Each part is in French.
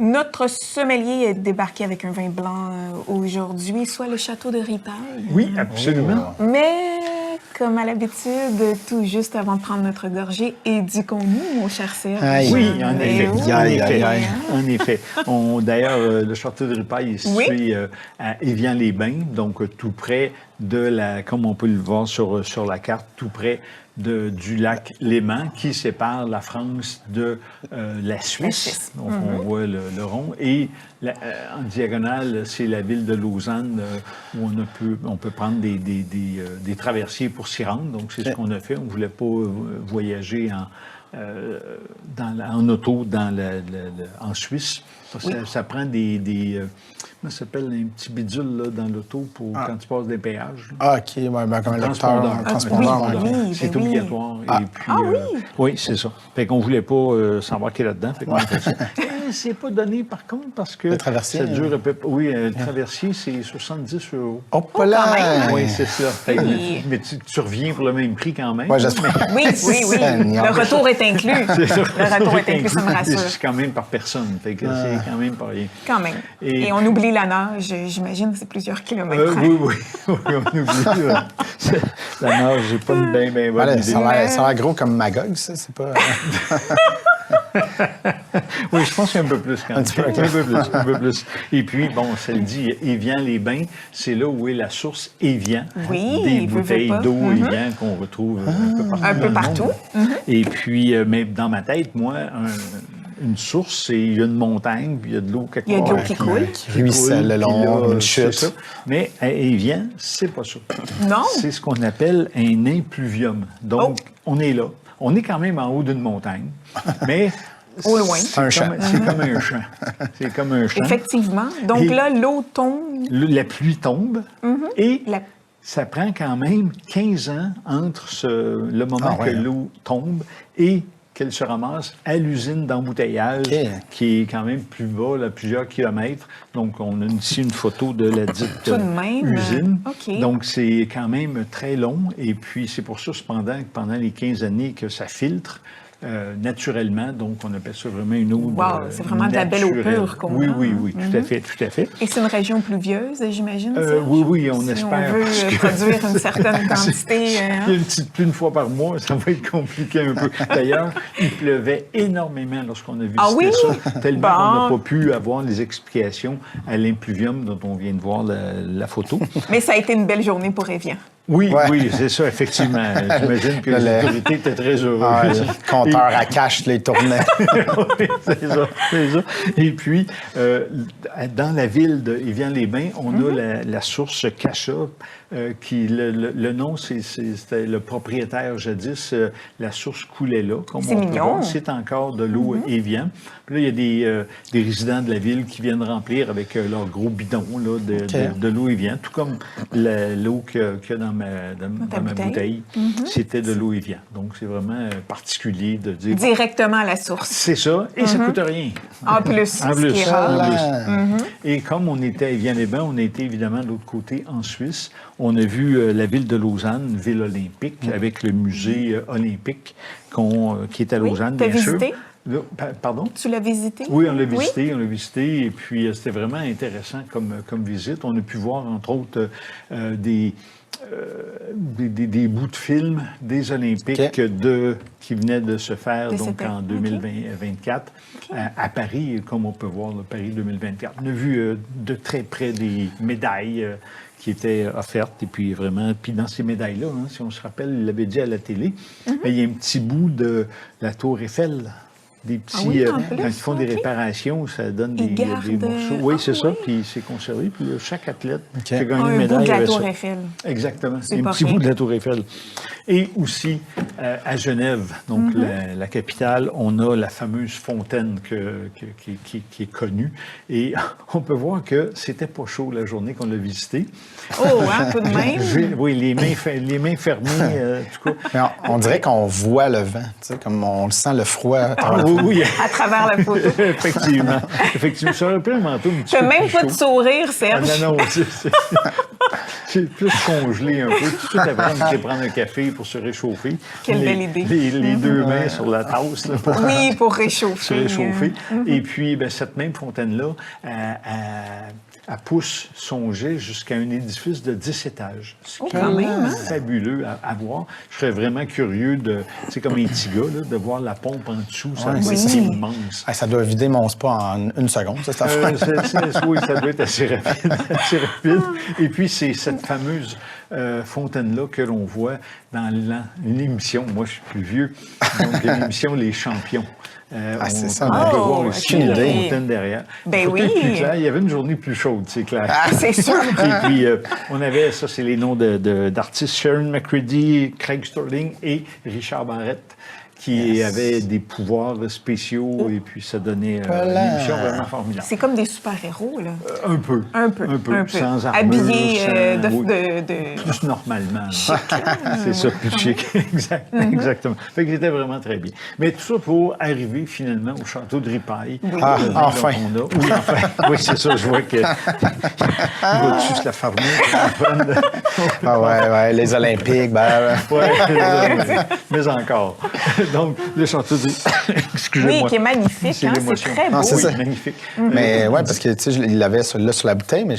Notre sommelier est débarqué avec un vin blanc aujourd'hui, soit le château de Ripaille. Oui, absolument. Mais, comme à l'habitude, tout juste avant de prendre notre gorgée, éduquons-nous, mon cher Serge. Oui, en effet. Oui. En effet. D'ailleurs, le château de Ripaille est situé à Évian-les-Bains, donc tout près de comme on peut le voir sur la carte, tout près du lac Léman, qui sépare la France de la Suisse. Donc, on voit le rond. Et en diagonale, c'est la ville de Lausanne, où on peut prendre des traversiers pour s'y rendre. Donc, c'est ce qu'on a fait. On ne voulait pas voyager en auto en Suisse. Ça prend comment ça s'appelle, un petit bidule là, dans l'auto pour quand tu passes des péages. Ah, OK. Ouais, comme un transpondeur. Oui, c'est obligatoire. Et puis, oui, c'est ça. Fait qu'on ne voulait pas s'embarquer là-dedans. Fait qu'on a fait ça. C'est pas donné, par contre, parce que... Le traversier? Ça dure le traversier, c'est 70 €. Hop là! Oui, c'est ça. Mais tu reviens pour le même prix quand même. Ouais, j'espère. Oui. Le retour est inclus. Le retour est inclus, ça me rassure. C'est quand même par personne. Fait que c'est quand même pas rien. Quand même. Et on oublie la nage, j'imagine, c'est plusieurs kilomètres. Oui, on oublie. La nage, j'ai pas une bien bonne idée. Ça a l'air gros comme Magog, ça, c'est pas... Oui, je pense qu'il y a un peu plus quand même. Un peu plus. Et puis, ça le dit, Évian-les-Bains, c'est là où est la source Évian. Oui, des bouteilles d'eau Évian qu'on retrouve un peu partout. Et puis, mais dans ma tête, moi, une source, il y a une montagne, puis il y a de l'eau quelque part. Il y a de l'eau qui coule. Qui ruisselle le long, une chute. Mais à Évian, c'est pas ça. Non. C'est ce qu'on appelle un impluvium. Donc, on est là. On est quand même en haut d'une montagne, mais... Au loin. C'est comme un champ. C'est comme un champ. Effectivement. Donc là, l'eau tombe. La pluie tombe et ça prend quand même 15 ans entre le moment que l'eau tombe et qu'elle se ramasse à l'usine d'embouteillage, qui est quand même plus bas, là, plusieurs kilomètres. Donc, on a ici une photo de la dite usine. Donc, c'est quand même très long. Et puis, c'est pour ça, cependant, que pendant les 15 années que ça filtre, naturellement, donc on appelle ça vraiment une eau c'est vraiment de la belle eau pure qu'on a. Oui, tout à fait. Et c'est une région pluvieuse, j'imagine, Oui, on espère. On veut produire une certaine quantité. Il y a une petite pluie une fois par mois, ça va être compliqué un peu. D'ailleurs, il pleuvait énormément lorsqu'on a visité ça, tellement qu'on n'a pas pu avoir les explications à l'impluvium dont on vient de voir la photo. Mais ça a été une belle journée pour Évian. Oui, c'est ça, effectivement. J'imagine que les autorités étaient très heureuses. Le compteur à cash les tournait. Oui, c'est ça. Et puis, dans la ville d'Évian-les-Bains, on a la source Cacha, qui, le nom, c'était le propriétaire jadis. La source coulait là, comme on peut voir. C'est encore de l'eau Évian. Puis là, il y a des résidents de la ville qui viennent remplir avec leur gros bidon là, de l'eau Évian, tout comme l'eau qu'il y a dans ma bouteille. C'était de l'eau Évian. Donc, c'est vraiment particulier de dire... Directement à la source. C'est ça, et ça ne coûte rien. En plus. Et comme on était à Évian-les-Bains, on a été évidemment de l'autre côté, en Suisse. On a vu la ville de Lausanne, ville olympique, avec le musée olympique qui est à Lausanne, bien sûr. Visité? Pardon? Tu l'as visité? Oui, on l'a visité, et puis c'était vraiment intéressant comme visite. On a pu voir, entre autres, des bouts de films des Olympiques qui venaient de se faire en 2024 à Paris, comme on peut voir, Paris 2024. On a vu de très près des médailles qui étaient offertes. Et puis vraiment, dans ces médailles-là, si on se rappelle, il l'avait dit à la télé, il y a un petit bout de la Tour Eiffel. Des petits, quand ils font des réparations, ça donne des morceaux. Oui, c'est ça, puis c'est conservé. Puis chaque athlète qui a gagné une médaille. Un bout de la Tour Eiffel. Exactement, un petit bout de la Tour Eiffel. Et aussi, à Genève, donc la capitale, on a la fameuse fontaine qui est connue. Et on peut voir que c'était pas chaud la journée qu'on l'a visitée. Tout de même. Oui, les mains fermées, en tout cas. On dirait qu'on voit le vent, comme on le sent, le froid. Oui. À travers la photo. Effectivement. Ça aurait pu un manteau un petit peu même plus pas chaud. de sourire, Serge. Non, C'est plus congelé un peu. Tout de suite après, on était prendre un café pour se réchauffer. Quelle belle idée. Les deux mains sur la tasse, là, pour Oui, pour se réchauffer. réchauffer. Et puis, ben, cette même fontaine-là, elle pousse son jet jusqu'à un édifice de 10 étages. Ce qui quand est même, hein? fabuleux à voir. Je serais vraiment curieux de, c'est comme un petit gars, là, de voir la pompe en dessous. Ça Ouais, doit c'est être ça. immense. Ça doit vider mon spa en une seconde, ça, cette affaire. Oui, ça doit être assez rapide, assez rapide. Et puis, c'est cette fameuse fontaine-là que l'on voit dans l'émission. Moi, je suis plus vieux. Donc, l'émission Les Champions. C'est ça. On peut Oh, voir aussi aucune la idée. fontaine derrière. Ben Faut peut-être oui. plus clair. Il y avait une journée plus chaude, c'est clair. C'est sûr. Et puis, on avait, ça, c'est les noms d'artistes, Sharon McCready, Craig Sterling et Richard Barrett, qui avaient des pouvoirs spéciaux, et puis ça donnait Voilà. une émission vraiment formidable. C'est comme des super-héros, là. Un peu. Un peu. Sans armure. Habillés oui. de... Plus normalement. C'est ça, plus chic. Exactement. Fait que c'était vraiment très bien. Mais tout ça pour arriver finalement au château de Ripaille. Ah, Le vin enfin. dont on a. Oui, enfin. Oui, c'est ça. Je vois que il va dessus se la farmer. Ah ouais, les Olympiques, ben... Oui, mais encore. Donc, le château de... Excusez-moi. Oui, qui est magnifique, C'est hein, l'émotion. c'est très beau. Ah, c'est Oui, ça. magnifique. Mais ouais, parce que, tu sais, il avait celui-là sur la bouteille, mais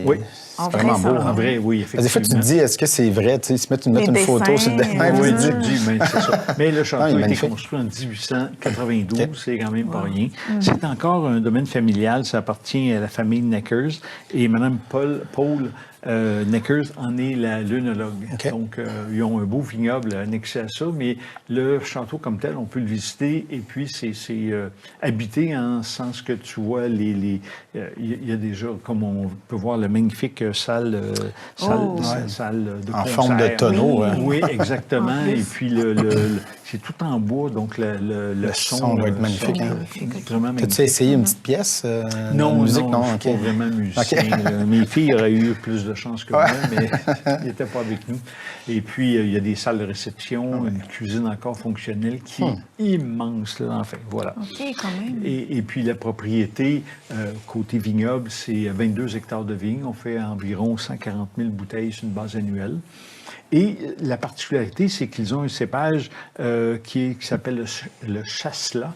Oui. En c'est vrai, vraiment ça beau. va. En vrai, oui, Parce que des fois, tu te effectivement. dis, est-ce que c'est vrai? Tu sais, ils se mettent Les une photo sur le dessins, dessin. Oui, tu te tu dis, dis, mais c'est ça. Mais le Ah, il château est a été magnifique. construit en 1892, OK. c'est quand même pas rien. C'est encore un domaine familial, ça appartient à la famille Neckers. Et Mme Paul Neckers en est la l'œnologue. OK. Donc, ils ont un beau vignoble annexé à ça, mais le château comme tel, on peut le visiter. Et puis, c'est habité en sens que tu vois, il y a déjà, comme on peut voir, le magnifique salle de En concert. forme de tonneau. Oui, exactement. En plus. Et puis, c'est tout en bois, donc le son doit être magnifique, hein. Vraiment T'as-tu magnifique. essayé une petite pièce Non, de musique? non, je OK. suis pas vraiment musicien. OK. là. Mes filles auraient eu plus de chance que moi, mais ils n'étaient pas avec nous. Et puis, il y a des salles de réception, une cuisine encore fonctionnelle qui est immense. Là, enfin, voilà. OK, quand même. Et puis, la propriété, côté vignoble, c'est 22 hectares de vignes. On fait environ 140 000 bouteilles sur une base annuelle. Et la particularité, c'est qu'ils ont un cépage qui s'appelle le Chasselas,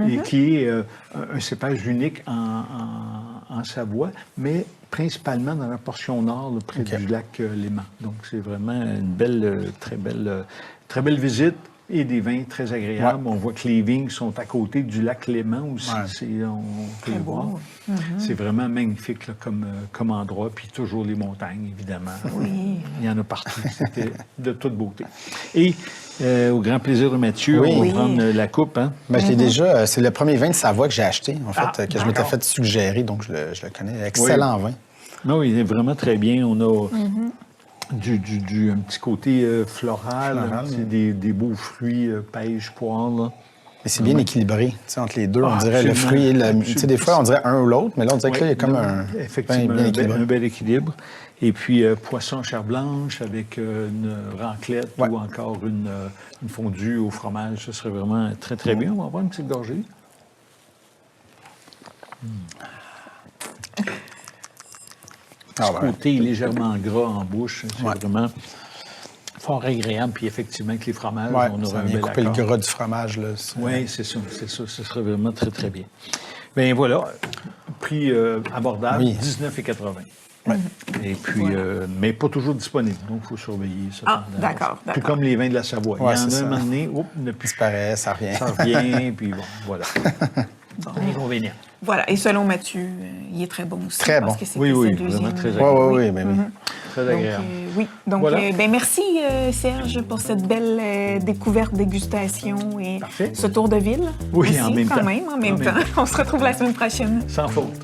et qui est un cépage unique en Savoie, mais principalement dans la portion nord, là, près du lac Léman. Donc, c'est vraiment une belle, très belle visite. Et des vins très agréables. On voit que les vignes sont à côté du lac Léman aussi. Ouais. On peut le voir. C'est vraiment magnifique là, comme endroit. Puis toujours les montagnes, évidemment. Oui. Il y en a partout. C'était de toute beauté. Et au grand plaisir de Mathieu, Oui. on Oui. va prendre la coupe. Hein? Ben, je l'ai déjà. C'est le premier vin de Savoie que j'ai acheté, en fait, Ah, que je m'étais d'accord. fait suggérer, donc je le connais. Excellent vin. Non, il est vraiment très bien. On a un petit côté floral, c'est des beaux fruits, pêche, poire. Là. Mais c'est bien équilibré, tu sais, entre les deux. On Ah, dirait le absolument. fruit et le... Tu sais, des fois, on dirait un ou l'autre, mais là, on dirait que là, il y a comme non, un effectivement, bien équilibré. un bel équilibre. Et puis, poisson chair blanche avec une raclette Ouais. ou encore une fondue au fromage. Ce serait vraiment très, très bien. On va avoir une petite gorgée. Ah, Ce ouais. côté légèrement gras en bouche, c'est Ouais. vraiment fort agréable. Puis effectivement, avec les fromages, Ouais, on ça aura un vient bel couper accord. le gras du fromage, là. Oui, c'est ça. Ce serait vraiment très, très bien. Bien voilà, prix abordable, Oui. 19,80. Ouais. Et puis, mais pas toujours disponible, donc il faut surveiller ça. Ah, pendant- d'accord. Tout comme les vins de la Savoie. Ouais, il y en a c'est un ça. moment donné, il n'y en a plus. Disparaît, ça revient. Ça revient, puis bon, voilà. Inconvénient. Voilà. Et selon Mathieu, il est très bon aussi. Très parce bon. que c'était Oui, oui, sa deuxième. vraiment très Oui, agréable. oui, oui, ben oui. Très Donc, agréable. oui. Donc, Voilà. merci, Serge, pour cette belle découverte, dégustation et Parfait. ce tour de ville. Oui, aussi, en même quand temps. même, en même En temps. même On se retrouve la semaine prochaine. Sans faute.